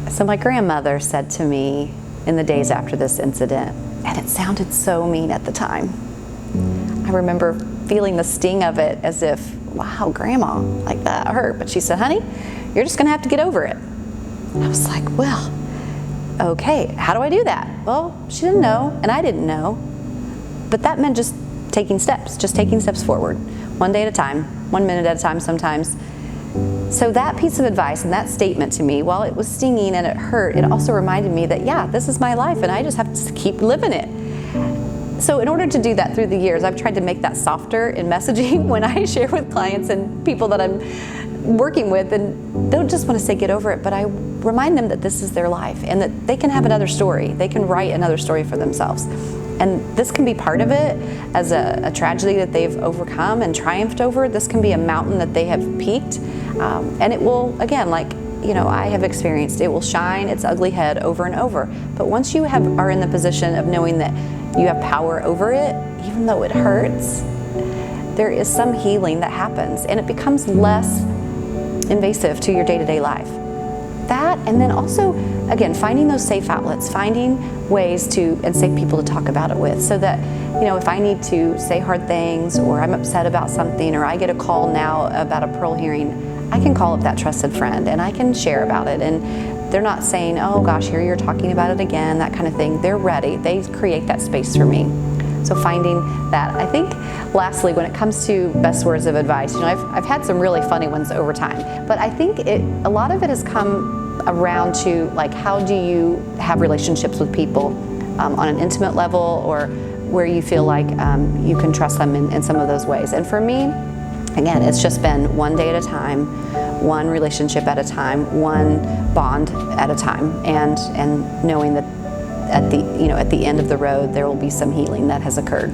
So my grandmother said to me in the days after this incident, and it sounded so mean at the time. I remember feeling the sting of it as if, wow, Grandma, like that hurt. But she said, honey, you're just gonna have to get over it. And I was like, well, okay, how do I do that? Well, she didn't know, and I didn't know. But that meant just taking steps forward, one day at a time, 1 minute at a time sometimes. So that piece of advice and that statement to me, while it was stinging and it hurt, it also reminded me that, yeah, this is my life and I just have to keep living it. So in order to do that through the years, I've tried to make that softer in messaging when I share with clients and people that I'm working with, and don't just want to say get over it, but I remind them that this is their life and that they can have another story. They can write another story for themselves. And this can be part of it as a tragedy that they've overcome and triumphed over. This can be a mountain that they have peaked. And it will, again, like, you know, I have experienced, it will shine its ugly head over and over. But once you are in the position of knowing that you have power over it, even though it hurts, there is some healing that happens and it becomes less invasive to your day-to-day life. That, and then also, again, finding those safe outlets, finding ways to, and safe people to talk about it with, so that, you know, if I need to say hard things, or I'm upset about something, or I get a call now about a parole hearing, I can call up that trusted friend and I can share about it. And they're not saying, oh gosh, here you're talking about it again, that kind of thing. They're ready. They create that space for me. So finding that. I think lastly, when it comes to best words of advice, you know, I've had some really funny ones over time, but I think a lot of it has come around to, like, how do you have relationships with people on an intimate level, or where you feel like you can trust them in some of those ways. And for me, again, it's just been one day at a time, one relationship at a time, one bond at a time, and knowing that at the end of the road there will be some healing that has occurred.